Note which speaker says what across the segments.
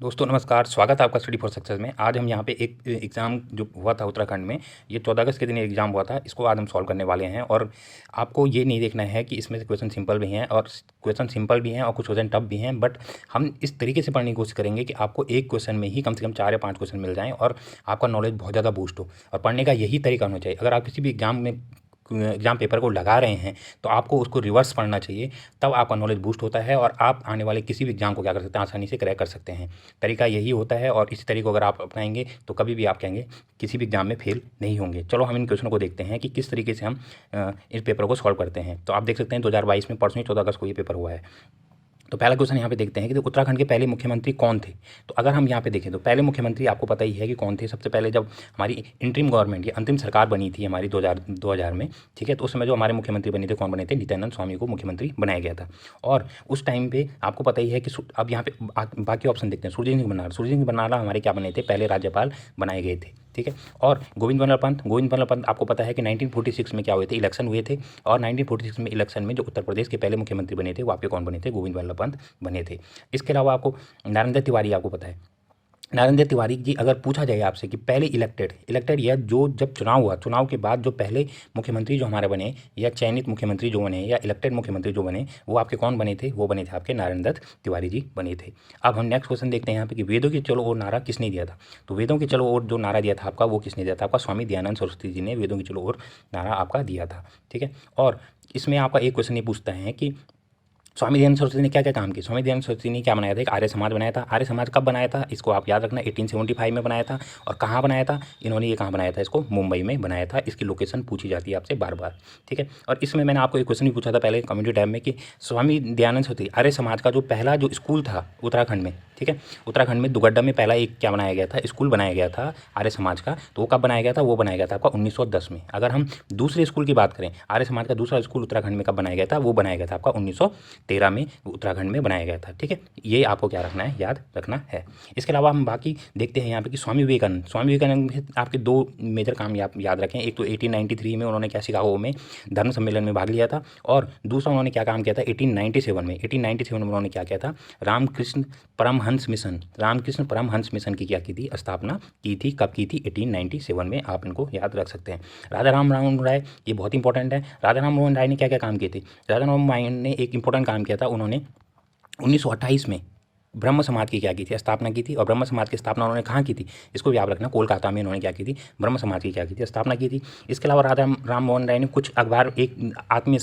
Speaker 1: दोस्तों नमस्कार, स्वागत है आपका स्टडी फॉर सक्सेस में। आज हम यहाँ पे एक एग्ज़ाम जो हुआ था उत्तराखंड में, ये 14 अगस्त के दिन एग्ज़ाम हुआ था, इसको आज हम सॉल्व करने वाले हैं। और आपको ये नहीं देखना है कि इसमें से क्वेश्चन सिंपल भी हैं और क्वेश्चन सिंपल भी हैं और कुछ क्वेश्चन टफ भी हैं, बट हम इस तरीके से पढ़ने की कोशिश करेंगे कि आपको एक क्वेश्चन में ही कम से कम 4 या 5 क्वेश्चन मिल जाएँ और आपका नॉलेज बहुत ज़्यादा बूस्ट हो। और पढ़ने का यही तरीका होना चाहिए। अगर आप किसी भी एग्ज़ाम पेपर को लगा रहे हैं तो आपको उसको रिवर्स पढ़ना चाहिए, तब आपका नॉलेज बूस्ट होता है और आप आने वाले किसी भी एग्ज़ाम को क्या कर सकते हैं, आसानी से क्रैक कर सकते हैं। तरीका यही होता है और इसी तरीके को अगर आप अपनाएंगे तो कभी भी आप कहेंगे किसी भी एग्ज़ाम में फेल नहीं होंगे। चलो हम इन क्वेश्चनों को देखते हैं कि किस तरीके से हम इस पेपर को सॉल्व करते हैं। तो आप देख सकते हैं 2022 में परसों ही 14 अगस्त को ये पेपर हुआ है। तो पहला क्वेश्चन यहाँ पे देखते हैं कि उत्तराखंड के पहले मुख्यमंत्री कौन थे। तो अगर हम यहाँ पे देखें तो पहले मुख्यमंत्री आपको पता ही है कि कौन थे। सबसे पहले जब हमारी इंटरिम गवर्नमेंट, ये अंतिम सरकार बनी थी हमारी 2000 में, ठीक है, तो उस समय जो हमारे मुख्यमंत्री बने थे, कौन बने थे? नित्यानंद स्वामी को मुख्यमंत्री बनाया गया था। और उस टाइम पे आपको पता ही है कि अब यहाँ पे बाकी ऑप्शन देखते हैं। सूरजसिंह बनारला हमारे क्या बने थे? पहले राज्यपाल बनाए गए थे, ठीक है। और गोविंद बल्लभ पंत आपको पता है कि 1946 में क्या हुए थे? इलेक्शन हुए थे। और 1946 में इलेक्शन में जो उत्तर प्रदेश के पहले मुख्यमंत्री बने थे वो आपके कौन बने थे? गोविंद बल्लभ पंत बने थे। इसके अलावा आपको नरेंद्र तिवारी आपको पता है। नरेंद्र तिवारी जी, अगर पूछा जाए आपसे कि पहले इलेक्टेड या जो जब चुनाव हुआ, चुनाव के बाद जो पहले मुख्यमंत्री जो हमारे बने या चयनित मुख्यमंत्री जो बने या इलेक्टेड मुख्यमंत्री जो बने, वो आपके कौन बने थे? वो बने थे आपके नरेंद्र तिवारी जी बने थे। अब हम नेक्स्ट क्वेश्चन देखते हैं यहाँ पे कि वेदों की चलो और नारा किसने दिया था। तो वेदों की चलो और जो नारा दिया था आपका, वो किसने दिया था? आपका स्वामी दयानंद सरस्वती जी ने वेदों की चलो और नारा आपका दिया था, ठीक है। और इसमें आपका एक क्वेश्चन ये पूछता है कि स्वामी दयानंद सरस्वती ने क्या क्या काम किया। स्वामी दयानंद सरस्वती ने क्या बनाया था? एक आर्य समाज बनाया था। आर्य समाज कब बनाया था? इसको आप याद रखना, 1875 में बनाया था। और कहाँ बनाया था इन्होंने? ये कहाँ बनाया था? इसको मुंबई में बनाया था। इसकी लोकेशन पूछी जाती है आपसे बार बार, ठीक है। और इसमें मैंने आपको एक क्वेश्चन भी पूछा था पहले कम्युनिटी टैब में कि स्वामी दयानंद सरस्वती आर्य समाज का जो पहला जो स्कूल था उत्तराखंड में, ठीक है, उत्तराखंड में दुगड्डा में पहला एक क्या बनाया गया था? स्कूल बनाया गया था आर्य समाज का। तो वो कब बनाया गया था? वो बनाया गया था आपका 1910 में। अगर हम दूसरे स्कूल की बात करें, आर्य समाज का दूसरा स्कूल उत्तराखंड में कब बनाया गया था? वो बनाया गया था आपका 1913 में उत्तराखंड में बनाया गया था, ठीक है। ये आपको क्या रखना है? याद रखना है। इसके अलावा हम बाकी देखते हैं यहाँ पे कि स्वामी विवेकानंद आपके दो मेजर काम याद रखें। एक तो 1893 में उन्होंने क्या शिकागो में धर्म सम्मेलन में भाग लिया था, और दूसरा उन्होंने क्या काम किया था 1897 में उन्होंने क्या किया था? रामकृष्ण परमहंस मिशन की क्या की थी? स्थापना की थी। कब की थी? 1897 में। आप इनको याद रख सकते हैं। राजा राम मोहन राय, ये बहुत इंपॉर्टेंट है। राजा राम मोहन राय ने क्या क्या काम किए थे? राजा राम मोहन ने एक इंपॉर्टेंट काम किया था। उन्होंने 1928 में ब्रह्म समाज की क्या की थी? स्थापना की थी। और ब्रह्म समाज की स्थापना उन्होंने कहाँ की थी? इसको भी याद रखना, कोलकाता में उन्होंने क्या की थी? ब्रह्म समाज की क्या की थी? स्थापना की थी। इसके अलावा राजा राम मोहन राय ने कुछ अखबार, एक आत्मीय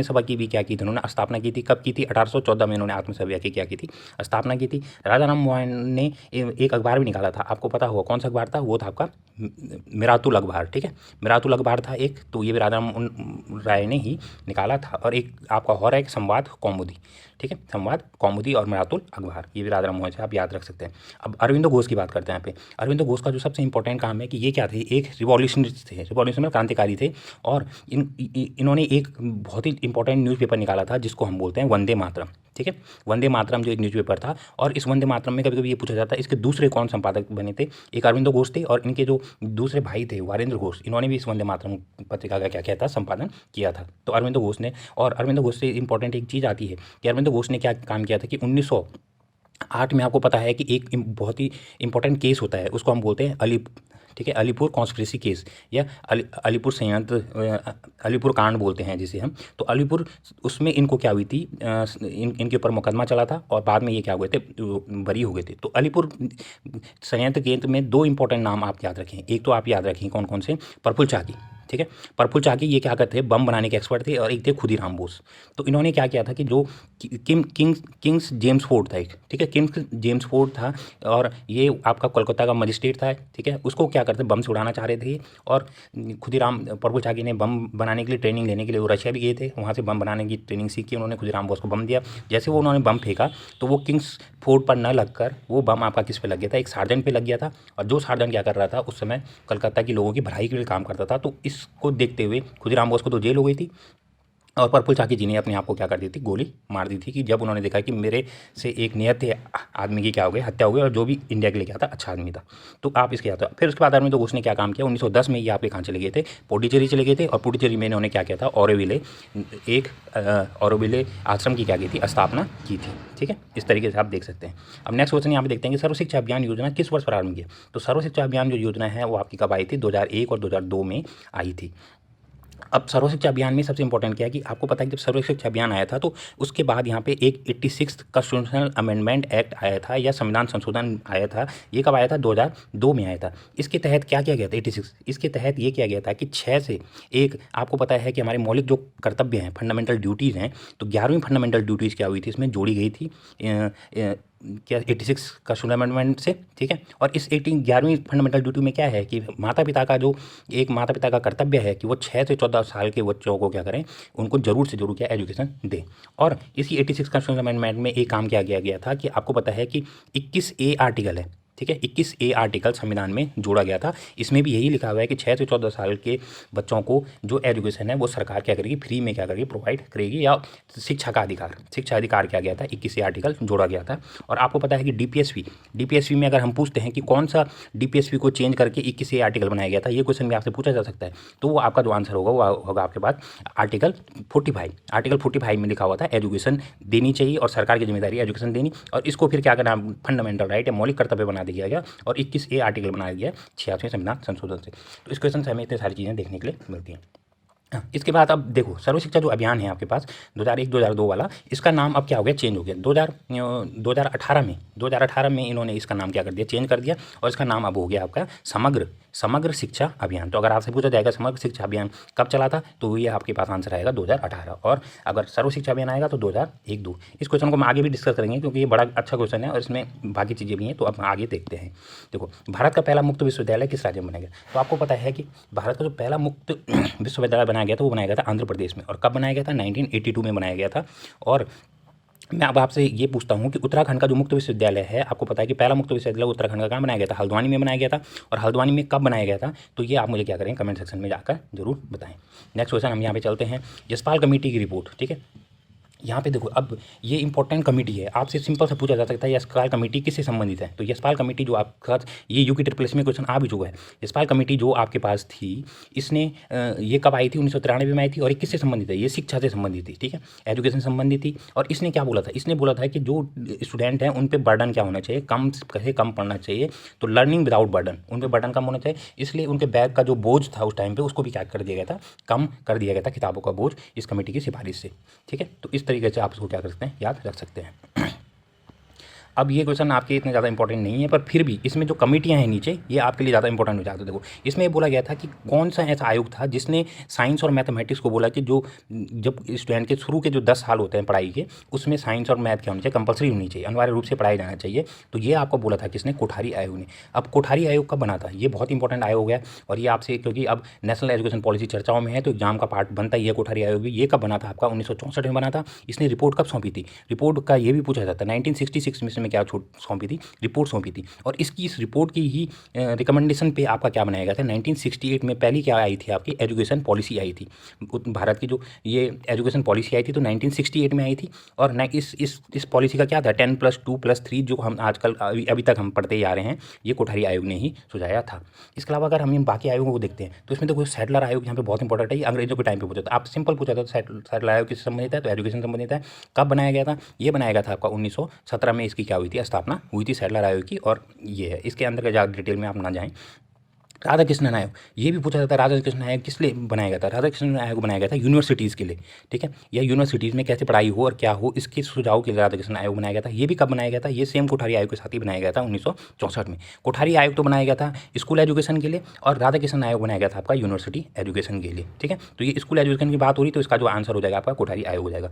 Speaker 1: सभा की भी क्या की थी? उन्होंने स्थापना की थी। कब की थी? 1814 में उन्होंने आत्मीय सभा की क्या की थी? स्थापना की थी। राजा राम मोहन ने एक अखबार भी निकाला था, आपको पता होगा कौन सा अखबार था? वो था आपका मिरातुल अखबार, ठीक है। मिरातुल अखबार था एक, तो ये भी राजा राम राय ने ही निकाला था। और एक आपका और है एक संवाद कौमुदी, ठीक है, संवाद कौमुदी और मिरातुल अखबार, ये भी राजा राम मोहन से आप याद रख सकते हैं। अब अरविंदो घोष की बात करते हैं यहाँ पे। अरविंदो घोष का जो सबसे इंपॉर्टेंट काम है कि ये क्या थे? एक रिवॉल्यूशनरी क्रांतिकारी थे। और इन्होंने एक बहुत ही इंपॉर्टेंट न्यूज़पेपर निकाला था जिसको हम बोलते हैं वंदे मातरम, ठीक है। वंदे मातरम जो एक न्यूज़पेपर था, और इस वंदे मातरम में कभी कभी ये पूछा जाता है इसके दूसरे कौन संपादक बने थे? एक अरविंदो घोष थे, और इनके जो दूसरे भाई थे वारेंद्र घोष, इन्होंने भी इस वंदे मातरम पत्रिका का क्या किया था? संपादन किया था। तो अरविंदो घोष ने, और अरविंदो घोष से इंपॉर्टेंट एक चीज़ आती है कि अरविंदो घोष ने क्या काम किया था कि 1908 में आपको पता है कि एक बहुत ही इंपॉर्टेंट केस होता है, उसको हम बोलते हैं ठीक है, अलीपुर कॉन्स्पिरेसी केस, या अलीपुर संयंत्र, अलीपुर कांड बोलते हैं जिसे हम। तो अलीपुर, उसमें इनको क्या हुई थी? इनके ऊपर मुकदमा चला था और बाद में ये क्या हुए थे? बरी हो गए थे। तो अलीपुर संयंत्र केंद्र में दो इंपॉर्टेंट नाम आप याद रखें। एक तो आप याद रखें कौन कौन से? प्रफुल्ल चाकी, ठीक है। प्रफुल्ल चाकी ये क्या करते थे? बम बनाने के एक्सपर्ट थे। और एक थे खुदीराम बोस। तो इन्होंने क्या किया था कि जो किंग्स जेम्स फोर्ट था एक, ठीक है, किंग्स जेम्स फोर्ट था, और ये आपका कोलकाता का मजिस्ट्रेट था, ठीक है, उसको क्या करते? बम से उड़ाना चाह रहे थे। और खुदीराम प्रफुल्ल चाकी ने बम बनाने के लिए ट्रेनिंग लेने के लिए वो रशिया भी गए थे, वहाँ से बम बनाने की ट्रेनिंग सीखी उन्होंने। खुदीराम बोस को बम दिया। जैसे वो उन्होंने बम फेंका तो वो किंग्स फोर्ट पर न लगकर वो बम आपका किस पे लग गया था? एक सार्जेंट पे लग गया था। और जो सार्जेंट क्या कर रहा था उस समय? कलकत्ता के लोगों की भलाई के लिए काम करता था। तो इसको देखते हुए खुदीराम बोस को तो जेल हो गई थी, और पर्पल चाकी जी ने अपने आप को क्या कर दी थी, गोली मार दी थी कि जब उन्होंने देखा कि मेरे से एक नियत आदमी की क्या हो गई, हत्या हो गई, और जो भी इंडिया के लिए क्या था, अच्छा आदमी था। तो आप इसके आता फिर उसके बाद आदमी तो उसने क्या काम किया, 1910 में ये आपके कहाँ चले गए थे, पौडीचेरी चले गए थे। और पौडीचेरी में इन्होंने क्या किया था, ऑरोविले एक ऑरोविले आश्रम की क्या की थी, स्थापना की थी। ठीक है, इस तरीके से आप देख सकते हैं। अब नेक्स्ट क्वेश्चन यहाँ पे देखते हैं कि सर्व शिक्षा अभियान योजना किस वर्ष प्रारंभ की। तो सर्व शिक्षा अभियान जो योजना है वो आपकी कब आई थी, 2001 और 2002 में आई थी। अब सर्व शिक्षा अभियान में सबसे इंपॉर्टेंट क्या है कि आपको पता है कि जब सर्व शिक्षा अभियान आया था तो उसके बाद यहाँ पे एक 86 कॉन्स्टिट्यूशनल अमेंडमेंट एक्ट आया था या संविधान संशोधन आया था। ये कब आया था, 2002 में आया था। इसके तहत क्या किया गया था, 86, इसके तहत ये किया गया था कि 6 से एक, आपको पता है कि हमारे मौलिक जो कर्तव्य हैं, फंडामेंटल ड्यूटीज़ हैं, तो 11वीं फंडामेंटल ड्यूटीज़ क्या हुई थी, इसमें जोड़ी गई थी क्या 86 का अमेंडमेंट से। ठीक है, और इस 11वीं फंडामेंटल ड्यूटी में क्या है कि माता पिता का जो एक माता पिता का कर्तव्य है कि वो 6 से 14 साल के बच्चों को क्या करें, उनको जरूर से जरूर क्या एजुकेशन दें। और इसी 86 का अमेंडमेंट में एक काम किया गया था कि आपको पता है कि 21A आर्टिकल है। ठीक है, 21A आर्टिकल संविधान में जोड़ा गया था। इसमें भी यही लिखा हुआ है कि 6 से 14 साल के बच्चों को जो एजुकेशन है वो सरकार क्या करेगी, फ्री में क्या करेगी, प्रोवाइड करेगी, या शिक्षा अधिकार किया गया था, 21A आर्टिकल जोड़ा गया था। और आपको पता है कि डीपीएसपी में अगर हम पूछते हैं कि कौन सा डीपीएसपी को चेंज करके 21A आर्टिकल बनाया गया था, ये क्वेश्चन भी आपसे पूछा जा सकता है। तो वो आपका जो आंसर होगा वो होगा आपके पास आर्टिकल 45 में लिखा हुआ था, एजुकेशन देनी चाहिए और सरकार की जिम्मेदारी एजुकेशन देनी। और इसको फिर क्या करना, फंडामेंटल राइट या मौलिक कर्तव्य बना दिया गया और 21A आर्टिकल बनाया गया 86वें संविधान संशोधन से। तो इस क्वेश्चन से हमें इतनी सारी चीज़ें देखने के लिए मिलती हैं। इसके बाद अब देखो, सर्व शिक्षा जो अभियान है आपके पास 2001-2002 वाला, इसका नाम अब क्या हो गया, चेंज हो गया। 2018 में इन्होंने इसका नाम क्या कर दिया, चेंज कर दिया, और इसका नाम अब हो गया आपका समग्र शिक्षा अभियान। तो अगर आपसे पूछा जाएगा समग्र शिक्षा अभियान कब चला था, तो ये आपके पास आंसर आएगा 2018। और अगर सर्व शिक्षा अभियान आएगा तो 2001-2। इस क्वेश्चन को हम आगे भी डिस्कस करेंगे क्योंकि ये बड़ा अच्छा क्वेश्चन है और इसमें बाकी चीज़ें भी हैं, तो अब आगे देखते हैं। देखो, भारत का पहला मुक्त विश्वविद्यालय किस राज्य में बनाया गया। तो आपको पता है कि भारत का जो पहला मुक्त विश्वविद्यालय बनाया गया था वो बनाया गया था आंध्र प्रदेश में। और कब बनाया गया था, 1982 में बनाया गया था। और मैं अब आपसे ये पूछता हूँ कि उत्तराखंड का जो मुक्त विश्वविद्यालय है, आपको पता है कि पहला मुक्त विश्वविद्यालय उत्तराखंड का कहाँ बनाया गया था, हल्द्वानी में बनाया गया था। और हल्द्वानी में कब बनाया गया था, तो ये आप मुझे क्या करें, कमेंट सेक्शन में जाकर जरूर बताएं। नेक्स्ट क्वेश्चन हम यहाँ पे चलते हैं, यशपाल कमेटी की रिपोर्ट। ठीक है, यहाँ पे देखो, अब ये इंपॉर्टेंट कमेटी है, आपसे सिंपल से पूछा जा सकता है यशपाल कमेटी किससे संबंधित है। तो यशपाल कमेटी जो आपका, ये यूके ट्रिपल में क्वेश्चन आ भी चुका है। यशपाल कमेटी जो आपके पास थी, इसने ये कब आई थी, 1993 में आई थी। और ये किससे संबंधित है, ये शिक्षा से संबंधित थी। ठीक है, एजुकेशन से संबंधित थी। और इसने क्या बोला था, इसने बोला था कि जो स्टूडेंट हैं उन पर बर्डन क्या होना चाहिए, कम पढ़ना चाहिए। तो लर्निंग विदाउट बर्डन, उन पर बर्डन कम होना चाहिए, इसलिए उनके बैग का जो बोझ था उस टाइम पर उसको भी क्या कर दिया गया था, कम कर दिया गया था, किताबों का बोझ, इस कमेटी की सिफारिश से। ठीक है, तो इस तरीके से आप इसको क्या कर सकते हैं, याद रख सकते हैं। अब ये क्वेश्चन आपके इतने ज़्यादा इंपॉर्टेंट नहीं है, पर फिर भी इसमें जो कमेटियां हैं नीचे, ये आपके लिए ज़्यादा इंपॉर्टेंट हो जाते हैं। देखो, इसमें ये बोला गया था कि कौन सा ऐसा आयोग था जिसने साइंस और मैथमेटिक्स को बोला कि जो जब स्टूडेंट के शुरू के जो 10 साल होते हैं पढ़ाई के, उसमें साइंस और मैथ क्या होनी चाहिए, कंपलसरी होनी चाहिए, अनिवार्य रूप से पढ़ाया जाना चाहिए। तो ये आपको बोला था किसने, कोठारी आयोग ने। अब कोठारी आयोग कब बना था, ये बहुत इंपॉर्टेंट आयोग है। और ये आपसे, क्योंकि अब नेशनल एजुकेशन पॉलिसी चर्चाओं में है तो एग्जाम का पार्ट बनता ही है कोठारी आयोग भी। ये कब बना था आपका, 1964 में बना था। इसने रिपोर्ट कब सौंपी थी, रिपोर्ट का ये भी पूछा जाता है, 1966 में इसमें क्या सौंपी थी, रिपोर्ट सौंपी थी। और इस रिपोर्ट की ही रिकमेंडेशन पे आपका क्या बनाया गया था, 1968 में पहली क्या आई थी, आपकी एजुकेशन पॉलिसी आई थी। भारत की जो ये एजुकेशन पॉलिसी आई थी तो 1968 में आई थी। और न इस पॉलिसी का क्या था, 10+2+3 जो हम आजकल अभी तक हम पढ़ते ही आ रहे हैं, ये कोठारी आयोग ने ही सुझाया था। इसके अलावा अगर हम बाकी आयोगों को देखते हैं तो इसमें देखो, सैडलर आयोग यहाँ पे बहुत इंपॉर्टेंट है। ये अंग्रेजों के टाइम पे पूछा था, आप सिंपल पूछा था सैडलर आयोग किससे संबंधित है, तो एजुकेशन संबंधित है। कब बनाया गया था, ये बनाया गया था आपका 1917 में, इसकी क्या हुई थी, स्थापना हुई थी सैडलर आयोग की। और ये है, इसके अंदर का ज़्यादा डिटेल में आप ना जाएं। राधा कृष्णन आयोग, ये भी पूछा जाता है, राधा कृष्णन आयोग किस लिए बनाया गया था, राधा कृष्णन आयोग बनाया गया था यूनिवर्सिटीज़ के लिए। ठीक है, या यूनिवर्सिटीज़ में कैसे पढ़ाई हो और क्या हो, इसके सुझाव के लिए राधा कृष्णन आयोग बनाया गया था। ये भी कब बनाया गया था, ये सेम कोठारी आयोग के साथ ही बनाया गया था 1964 में। कोठारी आयोग तो बनाया गया था स्कूल एजुकेशन के लिए, और राधा कृष्णन आयोग बनाया गया था आपका यूनिवर्सिटी एजुकेशन के लिए। ठीक है, तो ये स्कूल एजुकेशन की बात हो रही, तो इसका जो आंसर हो जाएगा आपका कोठारी आयोग हो जाएगा।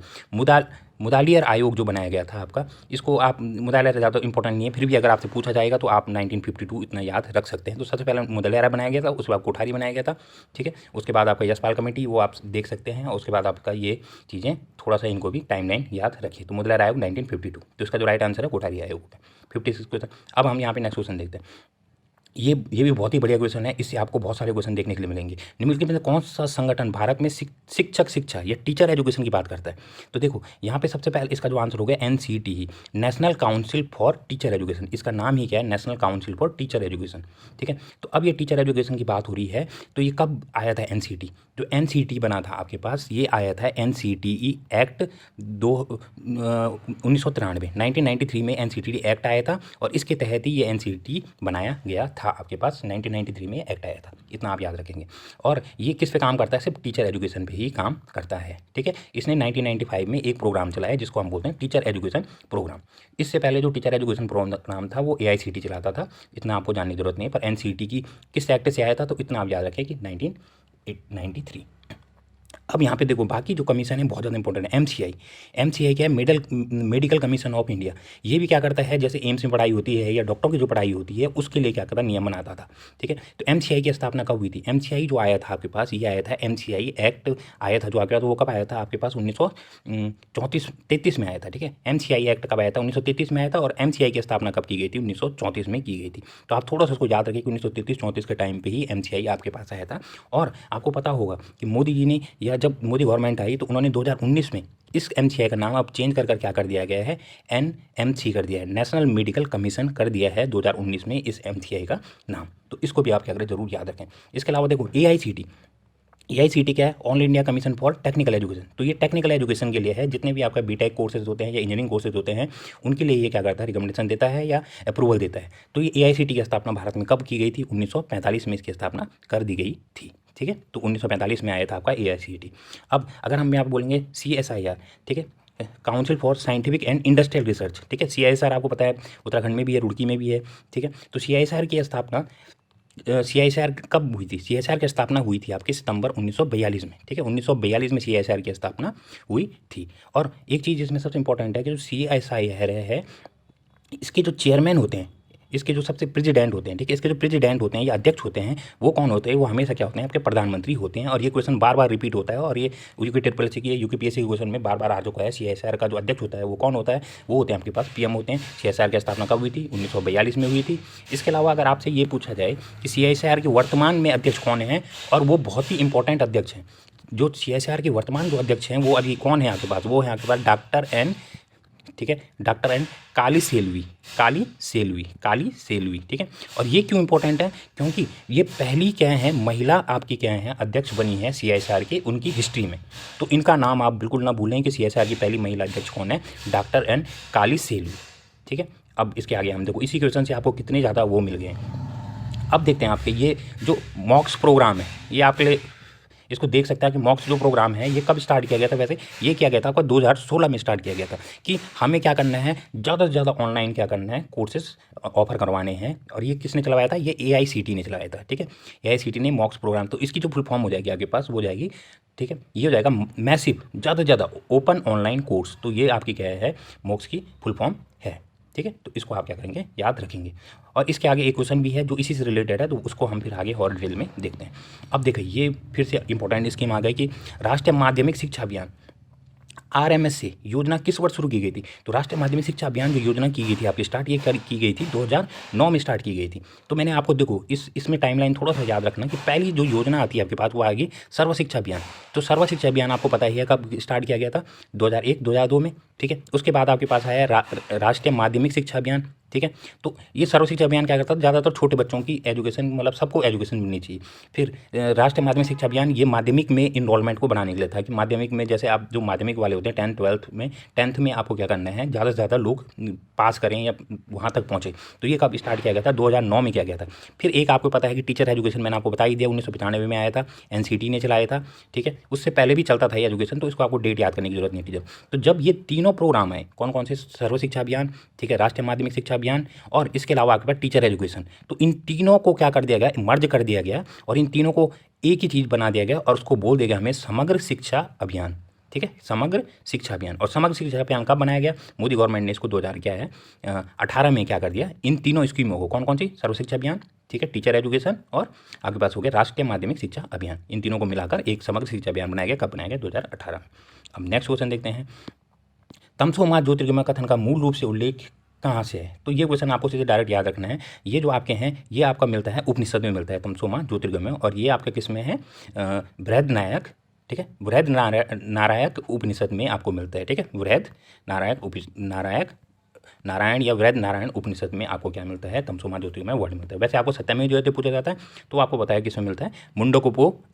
Speaker 1: मुदालियर आयोग जो बनाया गया था आपका, इसको आप, मुदालियर ज़्यादा इंपॉर्टेंट नहीं है, फिर भी अगर आपसे पूछा जाएगा तो आप 1952 इतना याद रख सकते हैं। तो सबसे पहले मुदालियर बनाया गया था, उसके बाद कोठारी बनाया गया था। ठीक है, उसके बाद आपका यशपाल कमेटी, वो आप देख सकते हैं। उसके बाद आपका ये चीज़ें थोड़ा सा इनको भी टाइमलाइन याद रखिए। तो मुदालियर आयोग 1952, तो इसका जो राइट आंसर है कोठारी आयोग है। 56 क्वेश्चन। अब हम यहाँ पे नेक्स्ट क्वेश्चन देखते हैं। ये भी बहुत ही बढ़िया क्वेश्चन है। इससे आपको बहुत सारे क्वेश्चन देखने के लिए मिलेंगे। निम्नलिखित में से कौन सा संगठन भारत में शिक्षक शिक्षा या टीचर एजुकेशन की बात करता है? तो देखो यहाँ पे सबसे पहले इसका जो आंसर हो गया NCTE, national council for teacher education. इसका नाम ही क्या है? National council for teacher education. ठीक है, तो अब ये टीचर एजुकेशन की बात हो रही है, तो ये कब आया था NCT? जो NCT बना था आपके पास, ये आया था NCTE एक्ट 1993, 1993 में NCTE एक्ट आया था और इसके तहत ही ये NCT बनाया गया था। आपके पास 1993 में एक्ट आया था, इतना आप याद रखेंगे। और ये किस पे काम करता है? सिर्फ टीचर एजुकेशन पे ही काम करता है। ठीक है, इसने 1995 में एक प्रोग्राम चलाया जिसको हम बोलते हैं टीचर एजुकेशन प्रोग्राम। इससे पहले जो टीचर एजुकेशन प्रोग्राम था वो AICT चलाता था, इतना आपको जानने की जरूरत नहीं है। पर NCT की किस एक्ट से आया था, तो इतना आप याद रखें कि 1993। अब यहाँ पे देखो बाकी जो कमीशन है बहुत ज़्यादा इंपॉर्टेंट है। MCI क्या है? Medical commission of India. ये भी क्या करता है? जैसे एम्स में पढ़ाई होती है या डॉक्टरों की जो पढ़ाई होती है उसके लिए क्या करता है? नियम बनाता था। ठीक है, तो MCI की स्थापना कब हुई थी? MCI जो आया था आपके पास, ये आया था MCI एक्ट आया था जो आपके पास, वो कब आया था आपके पास? 1933 में आया था। ठीक है, MCI एक्ट कब आया था? 1933 में आया था। और MCI की स्थापना कब की गई थी? 1934 में की गई थी। तो आप थोड़ा सा उसको याद रखिए कि 1933-34 के टाइम पर ही MCI आपके पास आया था। और आपको पता होगा कि मोदी जी ने, या जब मोदी गवर्नमेंट आई तो उन्होंने 2019 में इस MCI का नाम अब चेंज कर क्या कर दिया गया है? NMC कर दिया है, नेशनल मेडिकल कमीशन कर दिया है 2019 में इस MCI का नाम। तो इसको भी आप क्या करें? जरूर याद रखें। इसके अलावा देखो AICT क्या है? All India commission for technical education. तो ये टेक्निकल एजुकेशन के लिए है, जितने भी आपका BTech कोर्सेज होते हैं या इंजीनियरिंग कोर्सेज होते हैं उनके लिए ये क्या करता है? रिकमेंडेशन देता है या अप्रूवल देता है। तो ये AICT की स्थापना भारत में कब की गई थी? 1945 में इसकी स्थापना कर दी गई थी। ठीक है, तो 1945 में आया था आपका AICT। अब अगर हम यहाँ पर बोलेंगे CSIR, ठीक है, council for scientific and industrial research. ठीक है, CISR आपको पता है उत्तराखंड में भी है, रुड़की में भी है। ठीक है, तो CISR की स्थापना CISR कब हुई थी? CISR की स्थापना हुई थी आपके सितंबर 1942 में। ठीक है, 1942 में CISR की स्थापना हुई थी। और एक चीज़ इसमें सबसे इंपॉर्टेंट है कि जो CISR है, इसके जो चेयरमैन होते हैं, इसके जो सबसे प्रेसिडेंट होते हैं, ठीक है, इसके जो प्रेसिडेंट होते हैं या अध्यक्ष होते हैं, वो कौन होते हैं? वो हमेशा क्या होते हैं? आपके प्रधानमंत्री होते हैं। और ये क्वेश्चन बार बार रिपीट होता है और ये UPSC की UPSC के क्वेश्चन में बार बार आ चुका है। CISR का जो अध्यक्ष होता है वो कौन होता है? वो होते हैं आपके पास PM होते हैं। CISR की स्थापना कब हुई थी? 1942 में हुई थी। इसके अलावा अगर आपसे ये पूछा जाए कि CISR के वर्तमान में अध्यक्ष कौन है, और वो बहुत ही इंपॉर्टेंट अध्यक्ष हैं, जो CISR के वर्तमान जो अध्यक्ष हैं वो अभी कौन है आपके पास? वो है आपके पास डॉक्टर एन काली सेल्वी। ठीक है, और ये क्यों इंपॉर्टेंट है? क्योंकि ये पहली क्या है? महिला आपकी क्या है? अध्यक्ष बनी है CISR के उनकी हिस्ट्री में। तो इनका नाम आप बिल्कुल ना भूलें कि CISR की पहली महिला अध्यक्ष कौन है? डॉक्टर एन काली सेल्वी। ठीक है, अब इसके आगे हम देखो, इसी क्वेश्चन से आपको कितने ज़्यादा वो मिल गए। अब देखते हैं आपके ये जो मॉक्स प्रोग्राम है, ये आपके लिए इसको देख सकते हैं कि मॉक्स जो प्रोग्राम है ये कब स्टार्ट किया गया था? वैसे ये किया गया था आपका 2016 में स्टार्ट किया गया था कि हमें क्या करना है? ज़्यादा से ज़्यादा ऑनलाइन क्या करना है? कोर्सेज ऑफर करवाने हैं। और ये किसने चलवाया था? ये AICT ने चलाया था। ठीक है, AICT ने मॉक्स प्रोग्राम। तो इसकी जो फुल फॉर्म हो जाएगी आपके पास, वो जाएगी, ठीक है, ये हो जाएगा मैसिव, ज़्यादा से ज़्यादा ओपन ऑनलाइन कोर्स। तो ये आपकी क्या है? मॉक्स की फुल फॉर्म है। ठीक है, तो इसको आप क्या करेंगे? याद रखेंगे। और इसके आगे एक क्वेश्चन भी है जो इसी से रिलेटेड है, तो उसको हम फिर आगे और डिटेल में देखते हैं। अब देखिए ये फिर से इंपॉर्टेंट स्कीम आ गई कि राष्ट्रीय माध्यमिक शिक्षा अभियान RMS से योजना किस वर्ष शुरू की गई थी? तो राष्ट्रीय माध्यमिक शिक्षा अभियान जो योजना की गई थी आपकी स्टार्ट, ये की गई थी 2009 में स्टार्ट की गई थी। तो मैंने आपको देखो इसमें टाइमलाइन थोड़ा सा याद रखना कि पहली जो योजना आती है आपके पास वो आएगी सर्व शिक्षा अभियान। तो सर्व शिक्षा अभियान आपको पता ही है कब स्टार्ट किया गया था? 2001-2002 में। ठीक है, उसके बाद आपके पास आया राष्ट्रीय माध्यमिक शिक्षा अभियान। ठीक है, तो ये सर्व शिक्षा अभियान क्या करता है? ज़्यादातर छोटे बच्चों की एजुकेशन, मतलब सबको एजुकेशन मिलनी चाहिए। फिर राष्ट्रीय माध्यमिक शिक्षा अभियान ये माध्यमिक में इनरोलमेंट को बढ़ाने के लिए था कि माध्यमिक में जैसे आप जो माध्यमिक वाले होते हैं 10th में आपको क्या करना है? ज़्यादा से ज़्यादा लोग पास करें या वहाँ तक पहुँचे। तो ये कब स्टार्ट किया गया था? 2009 में किया गया था। फिर एक आपको पता है कि टीचर एजुकेशन, मैंने आपको बता ही दिया, 1995 में आया था, NCT ने चलाया था। ठीक है, उससे पहले भी चलता था ये एजुकेशन, तो इसको आपको डेट याद करने की जरूरत नहीं थी। तो जब ये तीनों प्रोग्राम आए, कौन कौन से? सर्व शिक्षा अभियान, ठीक है, राष्ट्रीय माध्यमिक शिक्षा अभियान और इसके अलावा आपके पास टीचर एजुकेशन। तो इन तीनों को क्या कर दिया गया? मर्ज कर दिया गया और इन तीनों को एक ही चीज़ बना दिया गया और उसको बोल दिया गया हमें समग्र शिक्षा अभियान। ठीक है, समग्र शिक्षा अभियान। और समग्र शिक्षा अभियान कब बनाया गया? मोदी गवर्नमेंट ने इसको 2018 में क्या कर दिया? इन तीनों स्कीमों को, कौन कौन सी? सर्व शिक्षा अभियान, ठीक है, टीचर एजुकेशन और आपके पास हो गया राष्ट्रीय माध्यमिक शिक्षा अभियान। इन तीनों को मिलाकर एक समग्र शिक्षा अभियान बनाया गया। कब बनाया गया? 2018 में। अब नेक्स्ट क्वेश्चन देखते हैं। तमसो मा ज्योतिर्गमय कथन का मूल रूप से उल्लेख कहाँ से है, तो ये क्वेश्चन आपको सीधे डायरेक्ट याद रखना है। ये जो आपके हैं ये आपका मिलता है उपनिषद में मिलता है, तमसोमा ज्योतिर्गमय, और ये आपके किस में है, बृहदनायक, ठीक है, नारायक उपनिषद में आपको मिलता है, ठीक है, नारायण या वृहद नारायण उपनिषद में आपको क्या मिलता है, तमसोमा ज्योतिर्गमय वर्ड मिलता है। वैसे आपको सत्यमेव जयते पूछा जाता है तो आपको बताया किसमें मिलता है, मुंडकोपो,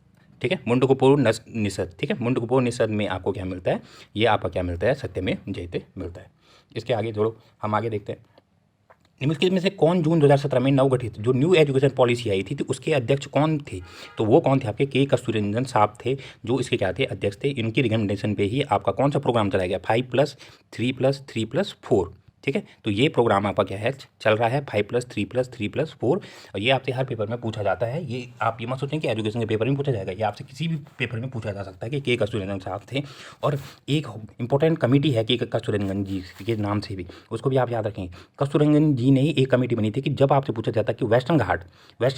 Speaker 1: ठीक है, मुंडकोपनिषद, ठीक है, मुंडकोपनिषद में आपको क्या मिलता है, ये आपका क्या मिलता है, सत्यमेव जयते मिलता है। इसके आगे जोड़ो, हम आगे देखते हैं। निम्नलिखित में से कौन जून 2017 में नवगठित जो न्यू एजुकेशन पॉलिसी आई थी तो उसके अध्यक्ष कौन थे, तो वो कौन थे, आपके के कस्तूरीरंजन साहब थे जो इसके क्या थे, अध्यक्ष थे। इनकी रिकमेंडेशन पे ही आपका कौन सा प्रोग्राम चलाया गया, 5+3+3+4, ठीक है। तो ये प्रोग्राम आपका क्या है, चल रहा है 5+3+3+4, और ये आपसे हर पेपर में पूछा जाता है। ये आप ये मत सोचें कि एजुकेशन के पेपर में पूछा जाएगा, ये आपसे किसी भी पेपर में पूछा जा सकता है कि के कस्तूरीरंजन साहब थे। और एक इंपॉर्टेंट कमेटी है के कस्तूरीरंजन जी के नाम से भी, उसको भी आप याद रखें। कस्तूरीरंजन जी ने ही एक कमेटी बनी थी कि जब आपसे पूछा जाता है कि वेस्टर्न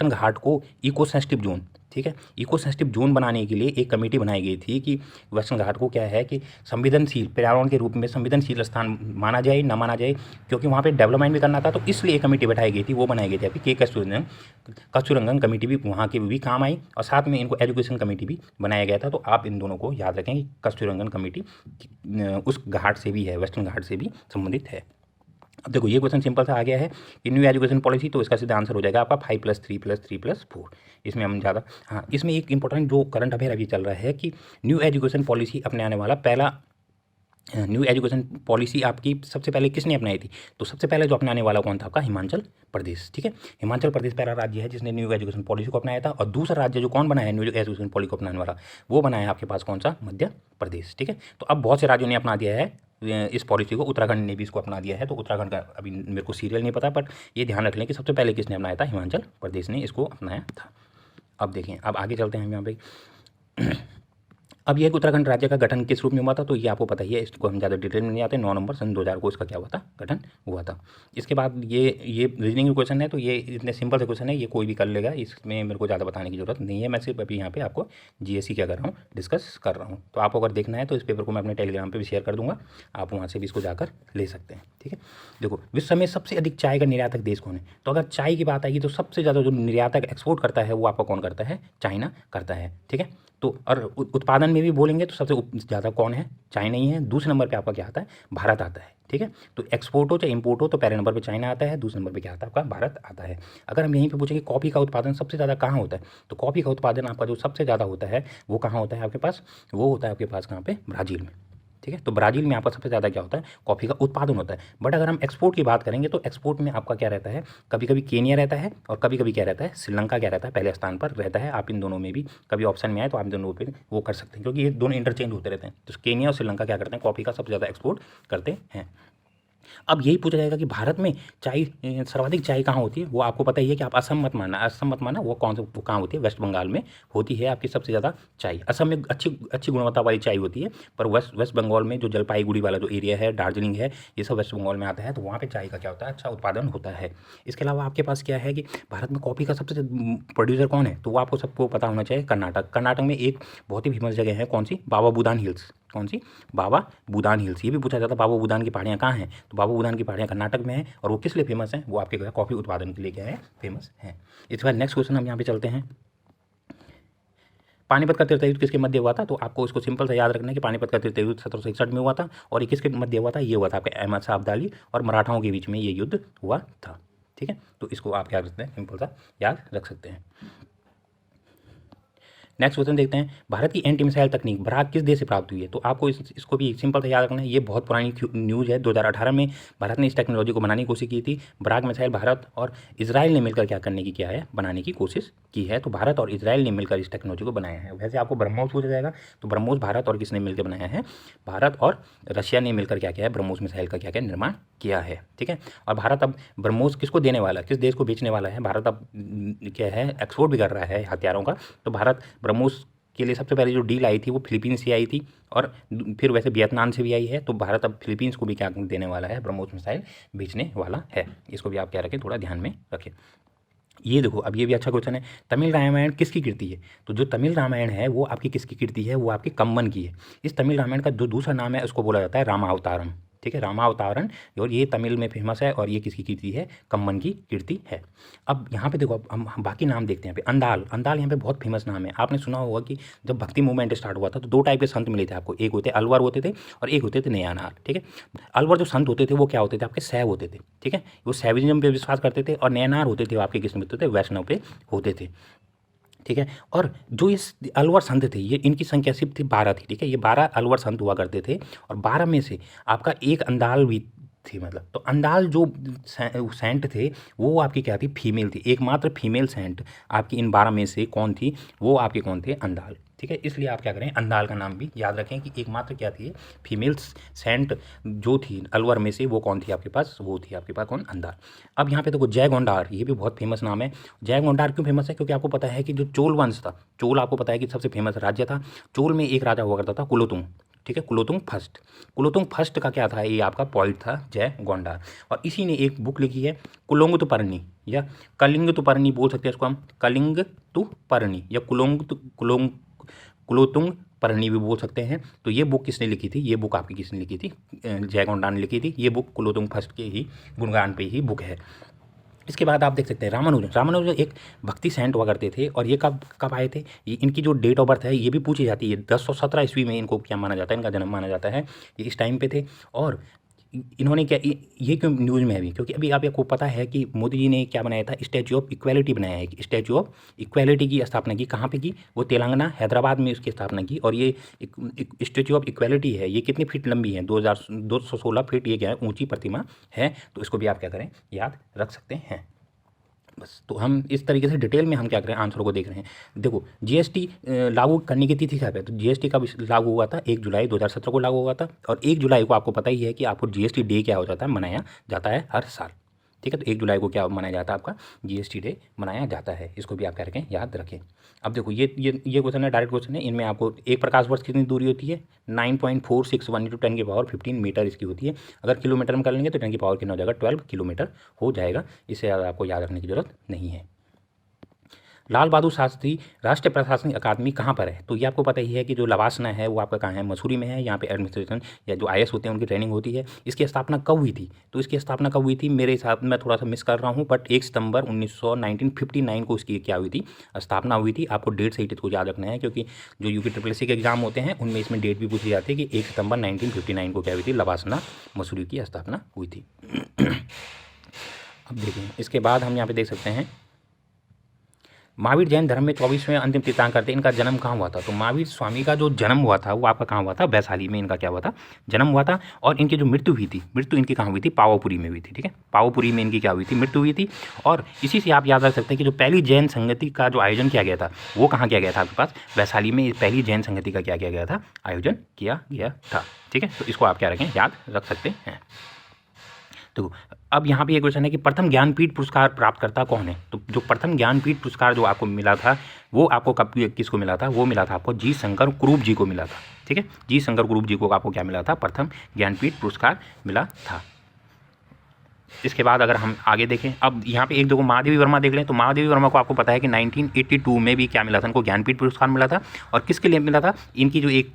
Speaker 1: घाट को इको सेंसिटिव जोन, ठीक है, इको सेंसिटिव जोन बनाने के लिए एक कमेटी बनाई गई थी कि वेस्टर्न घाट को क्या है कि संवेदनशील पर्यावरण के रूप में संवेदनशील स्थान माना जाए ना माना जाए, क्योंकि वहाँ पे डेवलपमेंट भी करना था, तो इसलिए एक कमेटी बैठाई गई थी, वो बनाई गई थी आपकी के कस्तूररंगन कमेटी भी वहाँ की भी काम आई, और साथ में इनको एजुकेशन कमेटी भी बनाया गया था। तो आप इन दोनों को याद रखें कि कस्तूररंगन कमेटी उस घाट से भी है, वेस्टर्न घाट से भी संबंधित है। अब देखो ये क्वेश्चन सिंपल सा आ गया है कि न्यू एजुकेशन पॉलिसी, तो इसका सीधा आंसर हो जाएगा आपका 5+3+3+4। इसमें हम ज़्यादा, हाँ, इसमें एक इंपॉर्टेंट जो करंट अफेयर अभी चल रहा है कि न्यू एजुकेशन पॉलिसी अपने आने वाला पहला न्यू एजुकेशन पॉलिसी आपकी सबसे पहले किसने अपनाई थी, तो सबसे पहले जो अपनाने वाला कौन था, आपका हिमाचल प्रदेश, ठीक है। हिमाचल प्रदेश पहला राज्य है जिसने न्यू एजुकेशन पॉलिसी को अपनाया था, और दूसरा राज्य जो कौन बनाया है न्यू एजुकेशन पॉलिसी को अपनाने वाला, वो बनाया है आपके पास कौन सा, मध्य प्रदेश, ठीक है। तो अब बहुत से राज्यों ने अपना दिया है इस पॉलिसी को, उत्तराखंड ने भी इसको अपना दिया है। तो उत्तराखंड का अभी मेरे को सीरियल नहीं पता, बट ये ध्यान रख लें कि सबसे पहले किसने अपनाया था, हिमाचल प्रदेश ने इसको अपनाया था। अब देखें, अब आगे चलते हैं हम यहाँ पे। अब ये उत्तराखंड राज्य का गठन किस रूप में हुआ था, तो ये आपको पता ही है, इसको हम ज़्यादा डिटेल में नहीं आते। 9 नवंबर सन 2000 को इसका क्या हुआ था, गठन हुआ था। इसके बाद ये रीजनिंग क्वेश्चन है, तो ये इतने सिंपल से क्वेश्चन है, ये कोई भी कर लेगा, इसमें मेरे को ज़्यादा बताने की जरूरत नहीं है। मैं सिर्फ अभी यहाँ पे आपको जीएससी क्या कर रहा हूँ, डिस्कस कर रहा हूँ। तो आपको अगर देखना है तो इस पेपर को मैं अपने टेलीग्राम पर भी शेयर कर दूँगा, आप वहाँ से भी इसको जाकर ले सकते हैं, ठीक है। देखो विश्व में सबसे अधिक चाय का निर्यातक देश कौन है, तो अगर चाय की बात आएगी तो सबसे ज़्यादा जो निर्यातक एक्सपोर्ट करता है वो आपका कौन करता है, चाइना करता है, ठीक है। तो और उत्पादन में भी बोलेंगे तो सबसे ज़्यादा कौन है, चाइना ही है। दूसरे नंबर पे आपका क्या आता है, भारत आता है, ठीक है। तो एक्सपोर्ट हो चाहे इंपोर्ट हो, तो पहले नंबर पे चाइना आता है, दूसरे नंबर पे क्या आता है, आपका भारत आता है। अगर हम यहीं पे पूछेंगे कॉफ़ी का उत्पादन सबसे ज़्यादा कहाँ होता है, तो कॉफ़ी का उत्पादन आपका जो सबसे ज़्यादा होता है वो कहाँ होता है आपके पास, वो होता है आपके पास कहाँ पे, ब्राज़ील में, ठीक है। तो ब्राज़ील में आपका सबसे ज़्यादा क्या होता है, कॉफ़ी का उत्पादन होता है। बट अगर हम एक्सपोर्ट की बात करेंगे तो एक्सपोर्ट में आपका क्या रहता है, कभी कभी केनिया रहता है और कभी कभी क्या रहता है, श्रीलंका क्या रहता है, पहले स्थान पर रहता है। आप इन दोनों में भी कभी ऑप्शन में आए तो आप दोनों पे वो कर सकते हैं, क्योंकि ये दोनों इंटरचेंज होते रहते हैं। तो केनिया और श्रीलंका क्या करते हैं, कॉफ़ी का सबसे ज़्यादा एक्सपोर्ट करते हैं। अब यही पूछा जाएगा कि भारत में चाय सर्वाधिक चाय कहाँ होती है, वो आपको पता ही है कि आप असम मत मानना, वो कौन सा वो कहाँ होती है, वेस्ट बंगाल में होती है आपकी सबसे ज़्यादा चाय। असम में अच्छी गुणवत्ता वाली चाय होती है, पर वेस्ट बंगाल में जो जलपाईगुड़ी वाला जो एरिया है, दार्जिलिंग है, ये सब वेस्ट बंगाल में आता है। तो वहाँ पर चाय का क्या होता है, अच्छा उत्पादन होता है। इसके अलावा आपके पास क्या है कि भारत में कॉफ़ी का सबसे प्रोड्यूसर कौन है, तो वो आपको सबको पता होना चाहिए, कर्नाटक में एक बहुत ही फेमस जगह है, कौन सी, बाबा बुदान हिल्स। कौन सी, बाबा बुदान हिल्स। ये भी पूछा जाता है बाबा बुदान की पहाड़ियाँ कहाँ हैं, तो बाबा बुदान की पहाड़ियाँ कर्नाटक में है, और वो किस लिए फेमस हैं, वो आपके कॉफ़ी उत्पादन के लिए क्या है, फेमस है। इसके बाद नेक्स्ट क्वेश्चन हम यहाँ पे चलते हैं। पानीपत का तीर्थ युद्ध किसके मध्य हुआ था, तो आपको इसको सिंपल से याद रखना है कि पानीपत का तीर्थ युद्ध 1761 में हुआ था, और ये किसके मध्य हुआ था, ये हुआ था आपके अहमद शाह अब्दाली और मराठाओं के बीच में ये युद्ध हुआ था, ठीक है। तो इसको आप याद रखते हैं, सिंपल सा याद रख सकते हैं। नेक्स्ट क्वेश्चन देखते हैं, भारत की एंटी मिसाइल तकनीक बराक किस देश से प्राप्त हुई है, तो आपको इसको भी सिंपल से याद रखना है। ये बहुत पुरानी न्यूज़ है, 2018 में भारत ने इस टेक्नोलॉजी को बनाने की कोशिश की थी। बराक मिसाइल भारत और इजराइल ने मिलकर क्या करने की किया है, बनाने की कोशिश की है। तो भारत और इजराइल ने मिलकर इस टेक्नोलॉजी को बनाया है। वैसे आपको ब्रह्मोस पूछा जाएगा, तो ब्रह्मोस भारत और किसने मिलकर बनाया है, भारत और रशिया ने मिलकर क्या किया है, ब्रह्मोस मिसाइल का क्या निर्माण किया है, ठीक है। और भारत अब ब्रह्मोस किसको देने वाला है, किस देश को बेचने वाला है, भारत अब क्या है, एक्सपोर्ट भी कर रहा है हथियारों का। तो भारत ब्रह्मोस के लिए सबसे पहले जो डील आई थी वो फिलीपींस से आई थी, और फिर वैसे वियतनाम से भी आई है। तो भारत अब फिलीपींस को भी क्या देने वाला है, ब्रह्मोस मिसाइल बेचने वाला है। इसको भी आप क्या रखें, थोड़ा ध्यान में रखें। ये देखो, अब ये भी अच्छा क्वेश्चन है, तमिल रामायण किसकी कृति है, तो जो तमिल रामायण है वो आपकी किसकी कृति है, वो आपकी कम्बन की है। इस तमिल रामायण का जो दूसरा नाम है उसको बोला जाता है रामावतारम, ठीक है, रामावतारण, और ये तमिल में फेमस है और ये किसकी कीर्ति है, कम्मन की कीर्ति है। अब यहाँ पे देखो, अब हम बाकी नाम देखते हैं। यहाँ पे अंदाल, अंदाल यहाँ पे बहुत फेमस नाम है। आपने सुना होगा कि जब भक्ति मूवमेंट स्टार्ट हुआ था तो 2 टाइप के संत मिले थे आपको, एक होते अलवर होते थे और एक होते थे नयानार। ठीक है, अलवर जो संत होते थे वो क्या होते थे, आपके शैव होते थे। ठीक है, वो शैविज्म पे विश्वास करते थे, और नयानार होते थे आपके किस में होते थे, वैष्णव पे होते थे। ठीक है, और जो इस अलवर संत थे, ये इनकी संख्या सिर्फ थी 12 थी। ठीक है, ये 12 अलवर संत हुआ करते थे, और 12 में से आपका एक अंदाल भी थी। मतलब तो अंदाल जो सेंट थे वो आपकी क्या थी, फीमेल थी। एकमात्र फीमेल सेंट आपकी इन 12 में से कौन थी, वो आपके कौन थे, अंदाल। ठीक है, इसलिए आप क्या करें, अंदाल का नाम भी याद रखें कि एकमात्र क्या थी, फीमेल सेंट जो थी अलवर में से, वो कौन थी आपके पास, वो थी आपके पास कौन, अंदाल। अब यहाँ पे देखो जयगोंडार, ये भी बहुत फेमस नाम है। जयगोंडार क्यों फेमस है, क्योंकि आपको पता है कि जो चोल वंश था, चोल आपको पता है कि सबसे फेमस राज्य था। चोल में एक राजा हुआ करता था कुलोतुंग। ठीक है, कुलोतुंग फर्स्ट, कुलोतुंग फर्स्ट का क्या था, ये आपका पॉइंट था जयगोंडार। और इसी ने एक बुक लिखी है कुलोंगतुपर्णी, या कलिंगतुपर्णी बोल सकते हैं इसको हम, कलिंगतुपर्णी या कुलोतुंग पर्णी भी बोल सकते हैं। तो ये बुक किसने लिखी थी, ये बुक आपकी किसने लिखी थी, जयगोंडार ने लिखी थी। ये बुक कुलोतुंग फर्स्ट के ही गुणगान पे ही बुक है। इसके बाद आप देख सकते हैं रामानुजन, रामानुजन एक भक्ति सेंट हुआ करते थे, और ये कब कब आए थे, ये इनकी जो डेट ऑफ बर्थ है ये भी पूछी जाती है। 1017 ईस्वी में इनको क्या माना जाता है, इनका जन्म माना जाता है, ये इस टाइम पे थे। और इन्होंने क्या, ये क्यों न्यूज़ में है अभी, क्योंकि अभी आपको पता है कि मोदी जी ने क्या बनाया था, स्टैचू ऑफ इक्वालिटी बनाया है, स्टैचू ऑफ इक्वालिटी की स्थापना की। कहाँ पे की, वो तेलंगाना हैदराबाद में उसकी स्थापना की। और ये स्टैचू ऑफ इक्वालिटी है, ये कितनी फीट लंबी है, 216 फीट ये क्या है, ऊंची प्रतिमा है। तो इसको भी आप क्या करें, याद रख सकते हैं। बस, तो हम इस तरीके से डिटेल में हम क्या करें, आंसरों को देख रहे हैं। देखो जीएसटी लागू करने की तिथि क्या है, तो जीएसटी कब लागू हुआ था, 1 जुलाई 2017 को लागू हुआ था। और 1 जुलाई को आपको पता ही है कि आपको जीएसटी डे क्या हो जाता है, मनाया जाता है हर साल। ठीक है, तो 1 जुलाई को क्या मनाया जाता है, आपका जीएसटी डे मनाया जाता है। इसको भी आप क्या रखें, याद रखें। अब देखो ये क्वेश्चन है, डायरेक्ट क्वेश्चन है। इनमें आपको एक प्रकाश वर्ष कितनी दूरी होती है, 9.461 × 10⁻15 मीटर इसकी होती है। अगर किलोमीटर में कर लेंगे तो 10 की पावर कितना हो जाएगा, 12 किलोमीटर हो जाएगा। इससे ज़्यादा आपको याद रखने की जरूरत नहीं है। लाल बहादुर शास्त्री राष्ट्रीय प्रशासनिक अकादमी कहाँ पर है, तो ये आपको पता ही है कि जो लवासना है वो आपका कहाँ है, मसूरी में है। यहाँ पे एडमिनिस्ट्रेशन या जो आईएएस होते हैं उनकी ट्रेनिंग होती है। इसकी स्थापना कब हुई थी, तो इसकी स्थापना कब हुई थी, मेरे हिसाब में थोड़ा सा मिस कर रहा हूँ, बट 1 सितंबर 1959 को इसकी क्या हुई थी, स्थापना हुई थी। आपको डेट सही को याद रखना है, क्योंकि जो यूपी SSSC के एग्जाम होते हैं उनमें इसमें डेट भी पूछी जाती है कि 1 सितंबर 1959 को क्या हुई थी, लवासना मसूरी की स्थापना हुई थी। अब देखिए इसके बाद हम यहाँ पे देख सकते हैं महावीर जैन धर्म में 24वें अंतिम तीर्थंकर थे, इनका जन्म कहाँ हुआ था, तो महावीर स्वामी का जो जन्म हुआ था वो आपका कहाँ हुआ था, वैशाली में इनका क्या हुआ था, जन्म हुआ था। और इनकी जो मृत्यु हुई थी, मृत्यु इनकी कहाँ हुई थी, पावापुरी में हुई थी। ठीक है, पावापुरी में इनकी क्या हुई थी, मृत्यु हुई थी। और इसी से आप याद रख सकते हैं कि जो पहली जैन संगति का जो आयोजन किया गया था वो कहाँ किया गया था, आपके पास वैशाली में पहली जैन संगति का क्या किया गया था, आयोजन किया गया था। ठीक है, तो इसको आप क्या रखें, याद रख सकते हैं। तो अब यहाँ पे ये क्वेश्चन है कि प्रथम ज्ञानपीठ पुरस्कार प्राप्तकर्ता कौन है, तो जो प्रथम ज्ञानपीठ पुरस्कार जो आपको मिला था वो आपको कब किसको मिला था, वो मिला था आपको जी शंकर कुरूप जी को मिला था। ठीक है, जी शंकर कुरूप जी को आपको क्या मिला था, प्रथम ज्ञानपीठ पुरस्कार मिला था। इसके बाद अगर हम आगे देखें, अब यहाँ पे एक दो महादेवी वर्मा देख लें, तो महादेवी वर्मा को आपको पता है कि 1982 में भी क्या मिला था, उनको ज्ञानपीठ पुरस्कार मिला था। और किसके लिए मिला था, इनकी जो एक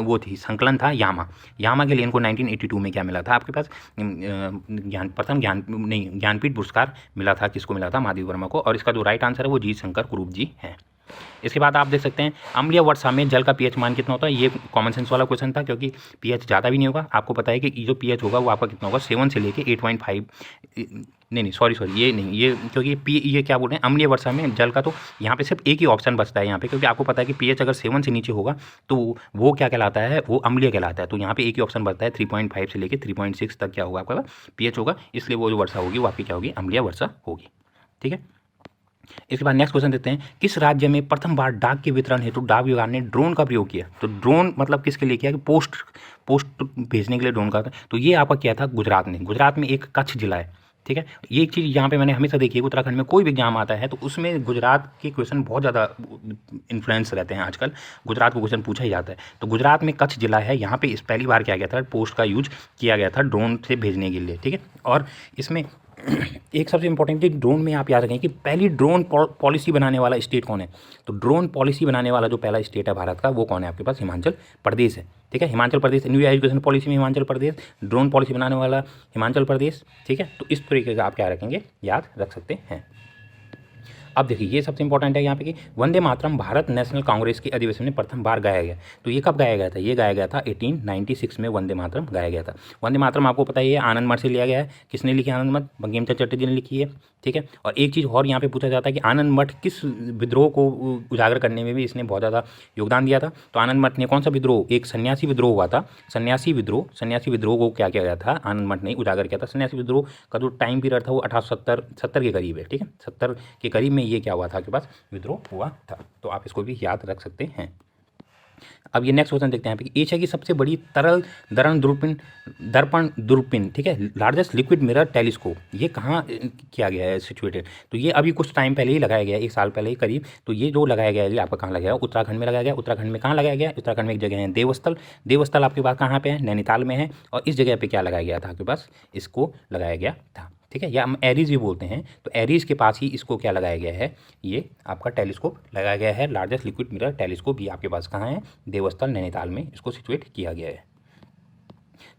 Speaker 1: वो थी संकलन था यामा के लिए इनको 1982 में क्या मिला था, आपके पास प्रथम ज्ञानपीठ पुरस्कार मिला था। किसको मिला था, महादेवी वर्मा को। और इसका जो राइट आंसर है वो जी शंकर कुरूप जी हैं। इसके बाद आप देख सकते हैं अम्लीय वर्षा में जल का पीएच मान कितना होता है, ये कॉमन सेंस वाला क्वेश्चन था, क्योंकि पीएच ज़्यादा भी नहीं होगा। आपको पता है कि जो पीएच होगा वो आपका कितना होगा, 7 से लेके 8.5, नहीं सॉरी ये नहीं, ये क्योंकि ये क्या बोल रहे हैं, अम्लीय वर्षा में जल का, तो यहाँ पे सिर्फ एक ही ऑप्शन बचता है यहाँ पे, क्योंकि आपको पता है कि पीएच अगर 7 से नीचे होगा तो वो क्या कहलाता है, वो अम्लीय कहलाता है। तो यहाँ पे एक ही ऑप्शन बचता है, 3.5 से लेके 3.6 तक क्या होगा आपका पीएच होगा, इसलिए वो जो वर्षा होगी वो आपकी क्या होगी, अम्लीय वर्षा होगी। ठीक है, इसके बाद नेक्स्ट क्वेश्चन देते हैं, किस राज्य में प्रथम बार डाक के वितरण हेतु डाक विभाग ने ड्रोन का प्रयोग किया, तो ड्रोन मतलब किसके लिए किया, कि पोस्ट भेजने के लिए ड्रोन का था। तो ये आपका क्या था, गुजरात ने। गुजरात में एक कच्छ जिला है। ठीक है, ये एक चीज़ यहाँ पे मैंने हमेशा देखी है, उत्तराखंड में कोई भी एग्जाम आता है तो उसमें गुजरात के क्वेश्चन बहुत ज़्यादा इन्फ्लुएंस रहते हैं। आजकल गुजरात को क्वेश्चन पूछा ही जाता है। तो गुजरात में कच्छ जिला है, यहाँ पे इस पहली बार किया गया था, पोस्ट का यूज किया गया था ड्रोन से भेजने के लिए। ठीक है, और इसमें एक सबसे इंपॉर्टेंट चीज ड्रोन में आप याद रखें कि पहली ड्रोन पॉलिसी बनाने वाला स्टेट कौन है। तो ड्रोन पॉलिसी बनाने वाला जो पहला स्टेट है भारत का वो कौन है आपके पास, हिमाचल प्रदेश है। ठीक है, Himachal Pradesh new education policy में हिमाचल प्रदेश, ड्रोन पॉलिसी बनाने वाला हिमाचल प्रदेश। ठीक है, तो इस तरीके का आप क्या रखेंगे, याद रख सकते हैं। अब देखिए ये सबसे इंपॉर्टेंट है यहाँ पे कि वंदे मातरम भारत नेशनल कांग्रेस के अधिवेशन में प्रथम बार गाया गया। तो ये कब गाया गया था, ये गाया गया था 1896 में वंदे मातरम गाया गया था। वंदे मातरम आपको पता ही है आनंद मठ से लिया गया है। किसने लिखी आनंद मठ, बंकिम चंद्र चटर्जी ने लिखी है। ठीक है, और एक चीज़ और यहाँ पे पूछा जाता है कि आनंद मठ किस विद्रोह को उजागर करने में भी इसने बहुत ज़्यादा योगदान दिया था। तो आनंद मठ ने कौन सा विद्रोह, एक सन्यासी विद्रोह हुआ था, सन्यासी विद्रोह को क्या किया गया था, आनंद मठ ने उजागर किया था। सन्यासी विद्रोह का जो टाइम पीरियड था वो 1870 के करीब है। ठीक है, 70 के करीब में ये क्या हुआ था आपके पास, विद्रोह हुआ था। तो आप इसको भी याद रख सकते हैं। अब ये नेक्स्ट क्वेश्चन देखते हैं यहाँ पे, एशिया की सबसे बड़ी तरल दर्पण दूरबीन, ठीक है, लार्जेस्ट लिक्विड मिरर टेलीस्कोप, ये कहाँ किया गया है सिचुएटेड। तो ये अभी कुछ टाइम पहले ही लगाया गया है, 1 साल पहले ही करीब। तो ये जो लगाया गया है ये आपका कहाँ लगाया गया, उत्तराखंड में लगाया गया। उत्तराखंड में कहाँ लगाया गया, उत्तराखंड में एक जगह है देवस्थल। देवस्थल आपके पास कहाँ पे है, नैनीताल में है। और इस जगह पे क्या लगाया गया था आपके पास, इसको लगाया गया था। ठीक है, या हम एरीज भी बोलते हैं। तो एरीज के पास ही इसको क्या लगाया गया है, ये आपका टेलीस्कोप लगाया गया है। लार्जेस्ट लिक्विड मिरर टेलीस्कोप ये आपके पास कहाँ है, देवस्थल नैनीताल में इसको सिचुएट किया गया है।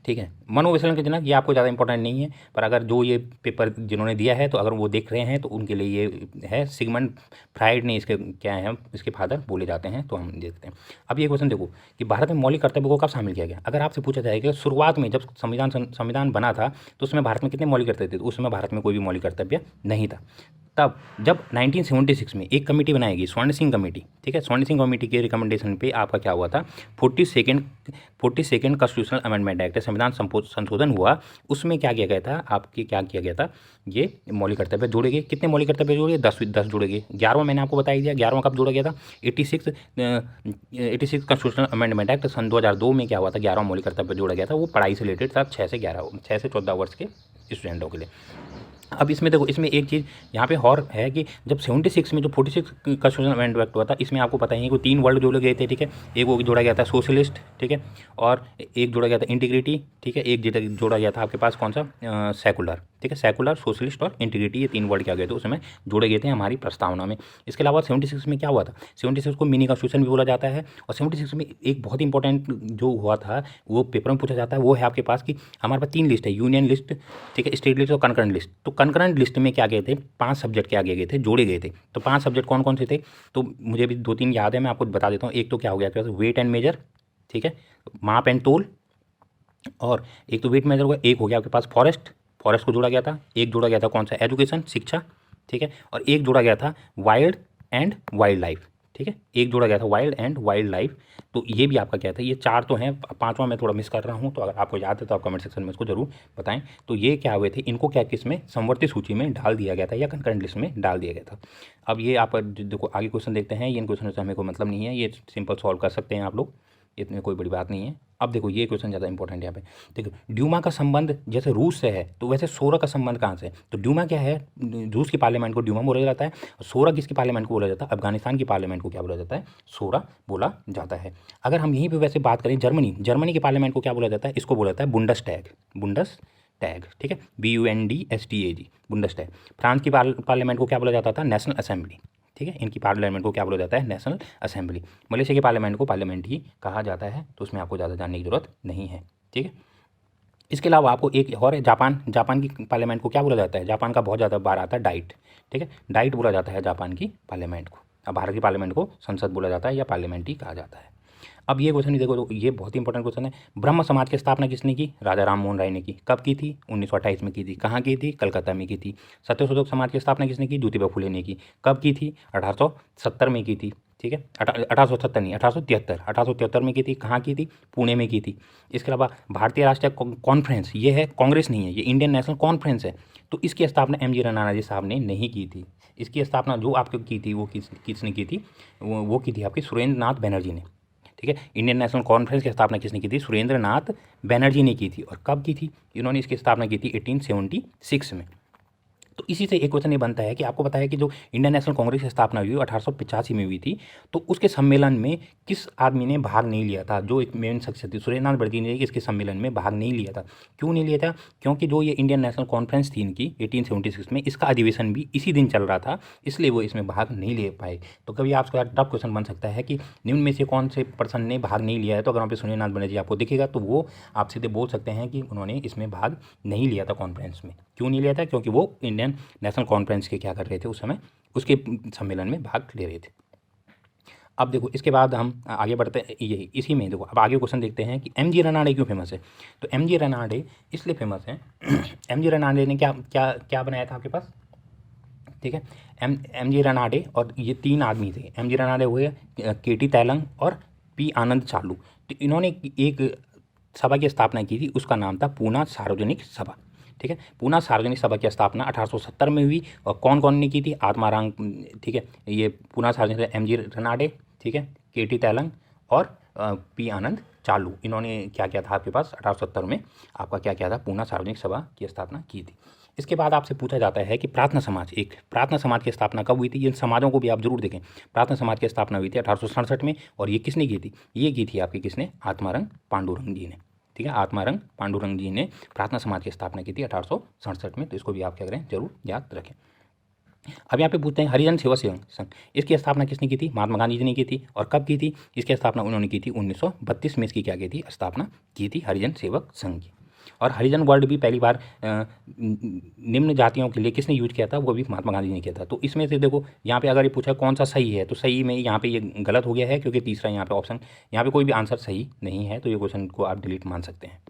Speaker 1: ठीक है, मनोविश्लेषण के जनक ये आपको ज़्यादा इंपॉर्टेंट नहीं है, पर अगर जो ये पेपर जिन्होंने दिया है तो अगर वो देख रहे हैं तो उनके लिए ये है। सिगमंड फ्राइड ने इसके क्या है, इसके फादर बोले जाते हैं। तो हम देखते हैं। अब ये क्वेश्चन देखो कि भारत में मौलिक कर्तव्य को कब शामिल किया गया। अगर आपसे पूछा जाएगा शुरुआत में जब संविधान बना था तो उसमें भारत में कितने मौलिक कर्तव्य थे, तो उसमें भारत में कोई भी मौलिक कर्तव्य नहीं था। तब जब 1976 में एक कमेटी बनाई गई, स्वर्ण सिंह कमेटी। ठीक है, स्वर्ण सिंह कमेटी के रिकमेंडेशन पे आपका क्या हुआ था, 42nd कॉन्स्टिट्यूशनल अमेंडमेंट एक्ट, संविधान संशोधन हुआ। उसमें क्या किया गया था, आपके क्या किया गया था, ये मौलिक कर्तव्य जोड़े गए। कितने मौलिक कर्तव्य जोड़े, 10 जोड़े गए। 11वां मैंने आपको बताई दिया, 11वां कब जोड़ा गया था, 86 कॉन्स्टिट्यूशनल अमेंडमेंट एक्ट सन 2002 में क्या हुआ था, 11वां मौलिक कर्तव्य जोड़ा गया था। वो पढ़ाई से रिलेटेड था, 6 से 14 वर्ष के स्टूडेंटों के लिए। अब इसमें देखो, इसमें एक चीज़ यहाँ पे और है कि जब 76 में जो 46 कॉन्स्टिट्यूशनल अमेंडमेंट एक्ट हुआ था, इसमें आपको पता ही है कि 3 वर्ड जोड़े गए थे। ठीक है, एक वो जोड़ा गया था सोशलिस्ट, ठीक है, और एक जोड़ा गया था इंटीग्रिटी। ठीक है, एक जोड़ा गया था आपके पास कौन सा, सेकुलर। ठीक है, सेकुलर, सोशलिस्ट और इंटीग्रिटी, ये 3 वर्ड क्या गए थे उसमें जोड़े गए थे हमारी प्रस्तावना में। इसके अलावा 76 में क्या हुआ था, 76 को मिनी कॉन्स्टिट्यूशन भी बोला जाता है। और 76 में एक बहुत इंपॉर्टेंट जो हुआ था वो पेपर में पूछा जाता है, वो है आपके पास कि हमारे पास 3 लिस्ट है, यूनियन लिस्ट, ठीक है, स्टेट लिस्ट और कंकरेंट लिस्ट। तो कंकरेंट लिस्ट में क्या गए थे, 5 सब्जेक्ट के आगे गए थे, जोड़े गए थे। तो 5 सब्जेक्ट कौन कौन से थे, तो मुझे भी 2-3 याद है, मैं आपको बता देता हूँ। एक तो क्या हो गया, वेट एंड मेजर, ठीक है, माप एंड तोल, और एक तो वेट मेजर हुआ। एक हो गया आपके पास फॉरेस्ट को जोड़ा गया था। एक जोड़ा गया था कौन सा, एजुकेशन, शिक्षा, ठीक है, और एक जोड़ा गया था वाइल्ड एंड वाइल्ड लाइफ। ठीक है, एक जोड़ा गया था वाइल्ड एंड वाइल्ड लाइफ। तो ये भी आपका क्या था, ये 4 तो हैं, 5वां मैं थोड़ा मिस कर रहा हूँ। तो अगर आपको याद है तो आप कमेंट सेक्शन में इसको जरूर बताएं। तो ये क्या हुए थे, इनको क्या किस में, समवर्ती सूची में डाल दिया गया था या कंकरेंट लिस्ट में डाल दिया गया था। अब ये आप देखो आगे क्वेश्चन देखते हैं। ये इन क्वेश्चन से हमें कोई मतलब नहीं है, ये सिंपल सॉल्व कर सकते हैं आप लोग, इतनी कोई बड़ी बात नहीं है। अब देखो ये क्वेश्चन ज़्यादा इंपॉर्टेंट है यहाँ पे। देखो ड्यूमा का संबंध जैसे रूस से है, तो वैसे सोरा का संबंध कहाँ से है। तो ड्यूमा क्या है, रूस की पार्लियामेंट को ड्यूमा बोला जाता है। और सोरा किसकी पार्लियामेंट को बोला जाता है, अफगानिस्तान की पार्लियामेंट को क्या बोला जाता है, सोरा बोला जाता है। अगर हम यहीं पर वैसे बात करें, जर्मनी की पार्लियामेंट को क्या बोला जाता है, इसको बोला जाता है बुंडसटैग, ठीक है, BUNDSTAG, बुंडसटैग। फ्रांस की पार्लियामेंट को क्या बोला जाता था, नेशनल असेंबली। ठीक है, इनकी पार्लियामेंट को क्या बोला जाता है, नेशनल असेंबली। मलेशिया की पार्लियामेंट को पार्लियामेंट ही कहा जाता है। तो उसमें आपको ज़्यादा जानने की जरूरत नहीं है। ठीक है, इसके अलावा आपको एक और है, जापान की पार्लियामेंट को क्या बोला जाता है, जापान का बहुत ज़्यादा बार आता है डाइट। ठीक है, डाइट बोला जाता है जापान की पार्लियामेंट को। अब भारत की पार्लियामेंट को संसद बोला जाता है या पार्लियामेंट ही कहा जाता है। अब ये क्वेश्चन देखो, तो ये बहुत इंपॉर्टेंट क्वेश्चन है। ब्रह्म समाज की स्थापना किसने की, राजा राम मोहन राय ने की। कब की थी, 1928 में की थी। कहाँ की थी, कलकत्ता में की थी। सत्यशोधक समाज की स्थापना किसने की, ज्योतिबा फुले ने की। कब की थी, 1870 में की थी। ठीक है, 1870 नहीं, 1873 में की थी। कहाँ की थी, पुणे में की थी। इसके अलावा भारतीय राष्ट्रीय कॉन्फ्रेंस, ये है कांग्रेस नहीं है, ये इंडियन नेशनल कॉन्फ्रेंस है। तो इसकी स्थापना MG रंगानाथन साहब ने नहीं की थी। इसकी स्थापना जो आपको की थी वो किसने की थी, वो की थी आपकी सुरेंद्र नाथ बनर्जी ने। ठीक है, इंडियन नेशनल कॉन्फ्रेंस की स्थापना किसने की थी, सुरेंद्र नाथ बनर्जी ने की थी। और कब की थी, इन्होंने इसकी स्थापना की थी 1876 में। तो इसी से एक क्वेश्चन ये बनता है कि आपको पता है कि जो इंडियन नेशनल कांग्रेस की स्थापना हुई 1885 में हुई थी, तो उसके सम्मेलन में किस आदमी ने भाग नहीं लिया था? जो एक मेन शख्सियत थी, सुरेंद्रनाथ बड़गी ने इसके सम्मेलन में भाग नहीं लिया था। क्यों नहीं लिया था? क्योंकि जो ये इंडियन नेशनल कॉन्फ्रेंस थी इनकी 1876 में, इसका अधिवेशन भी इसी दिन चल रहा था, इसलिए वो इसमें भाग नहीं ले पाए। तो कभी आपका टफ क्वेश्चन बन सकता है कि निम्न में से कौन से पर्सन ने भाग नहीं लिया है, तो अगर वहाँ पे सुरेंद्रनाथ बनर्जी आपको दिखेगा तो वो आप सीधे बोल सकते हैं कि उन्होंने इसमें भाग नहीं लिया था कॉन्फ्रेंस में। क्यों नहीं लिया था? क्योंकि वो इंडियन नेशनल कॉन्फ्रेंस के क्या कर रहे थे उस समय, उसके सम्मेलन में भाग ले रहे थे। अब देखो इसके बाद हम आगे बढ़ते हैं, यही इसी में देखो अब आगे क्वेश्चन देखते हैं कि एम जी रनाडे क्यों फेमस है। तो एम जी रनाडे इसलिए फेमस है एम जी रनाडे ने क्या क्या क्या बनाया था आपके पास, ठीक है। एम जी रनाडे और ये तीन आदमी थे। एम जी रनाडे हुए, के टी तैलंग और पी आनंद चालू। तो इन्होंने एक सभा की स्थापना की थी, उसका नाम था पूना सार्वजनिक सभा, ठीक है। पूना सार्वजनिक सभा की स्थापना 1870 में हुई। और कौन कौन ने की थी? आत्माराम, ठीक है, ये पूना सार्वजनिक एम जी रनाडे, ठीक है, के टी तैलंग और पी आनंद चालू, इन्होंने क्या किया था आपके पास 1870 में आपका क्या किया था, पूना सार्वजनिक सभा की स्थापना की थी। इसके बाद आपसे पूछा जाता है कि प्रार्थना समाज, एक प्रार्थना समाज की स्थापना कब हुई थी? इन समाजों को भी आप जरूर देखें। प्रार्थना समाज की स्थापना हुई थी 1867 में। और ये किसने की थी? ये की थी आपकी किसने? आत्मारंग पांडुरंग जी ने, ठीक है। आत्मारंग पांडुरंग जी ने प्रार्थना समाज की स्थापना की थी 1867 में। तो इसको भी आप क्या करें, जरूर याद रखें। अब यहाँ पे पूछते हैं हरिजन सेवा संघ, इसकी स्थापना किसने की थी? महात्मा गांधी जी ने की थी। और कब की थी इसकी स्थापना? उन्होंने की थी 1932 में इसकी क्या की थी, स्थापना की थी हरिजन सेवक संघ की। और हरिजन वर्ड भी पहली बार निम्न जातियों के लिए किसने यूज किया था? वो भी महात्मा गांधी ने किया था। तो इसमें से देखो यहाँ पे अगर ये पूछा कौन सा सही है, तो सही में यहाँ पे ये गलत हो गया है, क्योंकि तीसरा यहाँ पे ऑप्शन, यहाँ पे कोई भी आंसर सही नहीं है। तो ये क्वेश्चन को आप डिलीट मान सकते हैं।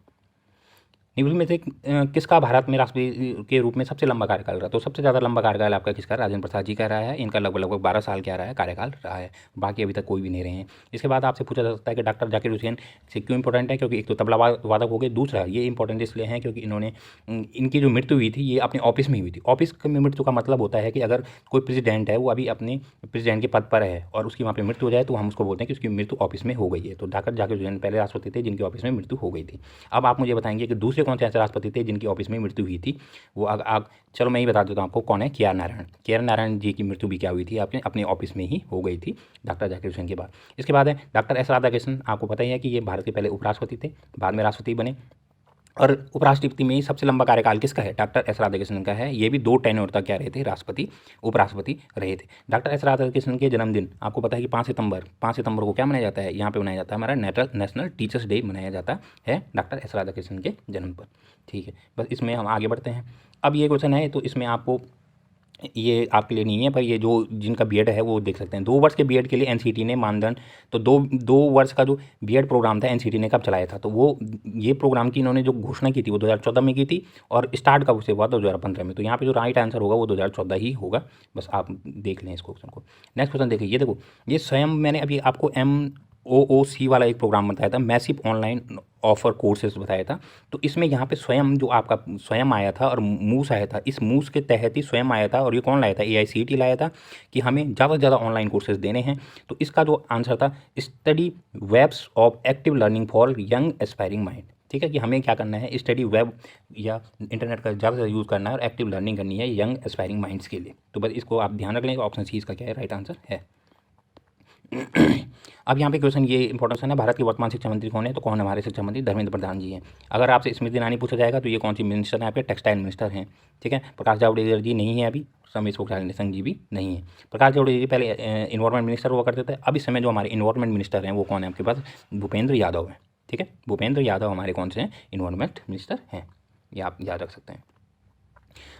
Speaker 1: निम्न में से किसका भारत में राष्ट्रपति के रूप में सबसे लंबा कार्यकाल रहा? तो सबसे ज़्यादा लंबा कार्यकाल आपका किसका? राजेंद्र प्रसाद जी का रहा है। इनका लगभग लगभग 12 साल क्या रहा है, कार्यकाल रहा है। बाकी अभी तक कोई भी नहीं रहे हैं। इसके बाद आपसे पूछा जा सकता है कि डॉक्टर जाकिर हुसैन से क्यों इंपॉर्टेंट है? क्योंकि एक तो तबला वादक हो गए, दूसरा ये इंपॉर्टेंट इसलिए है क्योंकि इन्होंने इनकी जो मृत्यु हुई थी ये अपने ऑफिस में हुई थी। ऑफिस में मृत्यु का मतलब होता है कि अगर कोई प्रेसिडेंट है वो अभी अपने प्रेसिडेंट के पद पर है और उसकी वहाँ पर मृत्यु हो जाए तो हम उसको बोलते हैं कि उसकी मृत्यु ऑफिस में हो गई है। तो डॉक्टर जाकिर हुसैन पहले राष्ट्रपति थे जिनकी ऑफिस में मृत्यु हो गई थी। अब आप मुझे बताएंगे कि दूसरे कौन से ऐसे राष्ट्रपति थे जिनकी ऑफिस में मृत्यु हुई थी? वो चलो मैं ही बता देता हूँ आपको कौन है। के आर नारायण। के आर नारायण जी की मृत्यु भी क्या हुई थी? आपने अपने ऑफिस में ही हो गई थी डॉक्टर जाकिर हुसैन के बाद। इसके बाद है डॉक्टर एस राधाकृष्णन। आपको पता ही है कि ये भारत के पहले उपराष्ट्रपति थे, बाद में राष्ट्रपति बने। और उपराष्ट्रपति में सबसे लंबा कार्यकाल किसका है? डॉक्टर एस राधाकृष्णन का है। ये भी 2 टेन्योर तक क्या रहे थे? राष्ट्रपति उपराष्ट्रपति रहे थे। डॉक्टर एस राधाकृष्णन के जन्मदिन आपको पता है कि 5 सितंबर को क्या मनाया जाता है? यहाँ पे मनाया जाता है हमारा नेशनल टीचर्स डे मनाया जाता है डॉक्टर एस राधाकृष्णन के जन्म पर, ठीक है। बस इसमें हम आगे बढ़ते हैं। अब ये क्वेश्चन है तो इसमें आपको, ये आपके लिए नहीं है, पर ये जो जिनका बीएड है वो देख सकते हैं। 2 वर्ष के बीएड के लिए एनसीटी ने मानदंड, तो दो वर्ष का जो बीएड प्रोग्राम था एनसीटी ने कब चलाया था? तो वो ये प्रोग्राम की इन्होंने जो घोषणा की थी वो 2014 में की थी। और स्टार्ट कब से हुआ? 2015 में। तो यहाँ पे जो राइट आंसर होगा वो 2014 ही होगा। बस आप देख लें इस क्वेश्चन को। नेक्स्ट क्वेश्चन देखिए, ये देखो, ये स्वयं मैंने अभी आपको MOOC वाला एक प्रोग्राम बताया था, मैसिव ऑनलाइन ऑफर कोर्सेज बताया था। तो इसमें यहाँ पे स्वयं जो आपका स्वयं आया था और मूस आया था, इस मूस के तहत ही स्वयं आया था। और ये कौन लाया था? AICTE लाया था कि हमें ज़्यादा से ज़्यादा ऑनलाइन कोर्सेज देने हैं। तो इसका जो आंसर था, study webs of active learning for young aspiring mind, ठीक है। कि हमें क्या करना है? स्टडी वेब या इंटरनेट का ज़्यादा से ज़्यादा यूज़ करना है और एक्टिव लर्निंग करनी है यंग एस्पायरिंग माइंड्स के लिए। तो बस इसको आप ध्यान रख लें। ऑप्शन सी इसका क्या है? राइट आंसर है। अब यहाँ पे क्वेश्चन ये इंपॉर्टेंट है, भारत के वर्तमान शिक्षा मंत्री कौन है? तो कौन है हमारे शिक्षा मंत्री? धर्मेंद्र प्रधान जी हैं। अगर आपसे स्मृति ईरानी पूछा जाएगा तो ये कौन सी मिनिस्टर है? आपके टेक्सटाइल मिनिस्टर हैं, ठीक है। प्रकाश जावड़ेकर जी नहीं है अभी, रमेश पोखरियाल निशंक जी भी नहीं है। प्रकाश जावड़ेकर जी पहले इन्वायरमेंट मिनिस्टर हुआ करते थे। अब इस समय जो हमारे इन्वायरमेंट मिनिस्टर हैं वो कौन है आपके पास? भूपेंद्र यादव है, ठीक है। भूपेंद्र यादव हमारे कौन से हैं? इन्वायरमेंट मिनिस्टर हैं। ये आप याद रख सकते हैं।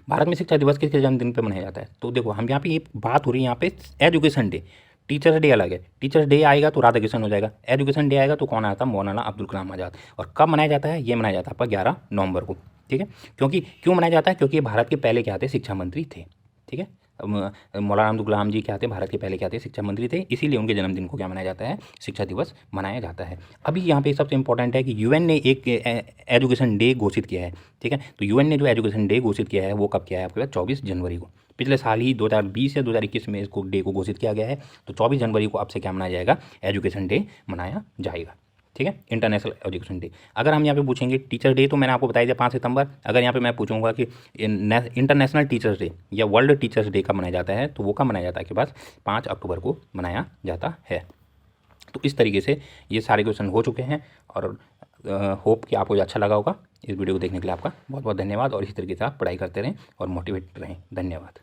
Speaker 1: भारत में शिक्षा दिवस किसके जन्मदिन पर मनाया जाता है? तो देखो हम यहाँ पे ये बात हो रही है यहाँ पे एजुकेशन डे, टीचर्स डे अलग है। टीचर्स डे आएगा तो राधाकृष्णन हो जाएगा, एजुकेशन डे आएगा तो कौन आता है? मौलाना अब्दुल कलाम आज़ाद। और कब मनाया जाता है? ये मनाया जाता है आपका 11 नवंबर को, ठीक है। क्यों मनाया जाता है? क्योंकि ये भारत के पहले क्या थे? शिक्षा मंत्री थे, ठीक है। मौलाना अब्दुल कलाम जी क्या थे? भारत के पहले क्या थे? शिक्षा मंत्री थे। इसीलिए उनके जन्मदिन को क्या मनाया जाता है? शिक्षा दिवस मनाया जाता है। अभी यहाँ पे सबसे इंपॉर्टेंट है कि यूएन ने एक एजुकेशन डे घोषित किया है, ठीक है। तो यूएन ने जो एजुकेशन डे घोषित किया है वो कब किया है आपके पास? 24 जनवरी को। पिछले साल ही 2020 या 2021 में इसको डे को घोषित किया गया है। तो 24 जनवरी को अब से क्या मनाया जाएगा? एजुकेशन डे मनाया जाएगा। ठीक है, इंटरनेशनल एजुकेशन डे। अगर हम यहाँ पे पूछेंगे टीचर डे, तो मैंने आपको बताया था 5 सितंबर। अगर यहाँ पे मैं पूछूंगा कि इंटरनेशनल टीचर्स डे या वर्ल्ड टीचर्स डे कब मनाया जाता है, तो वो कब मनाया जाता है कि बस 5 अक्टूबर को मनाया जाता है। तो इस तरीके से ये सारे क्वेश्चन हो चुके हैं और होप कि आपको अच्छा लगा होगा। इस वीडियो को देखने के लिए आपका बहुत बहुत धन्यवाद और इसी तरीके से आप पढ़ाई करते रहें और मोटिवेट रहें। धन्यवाद।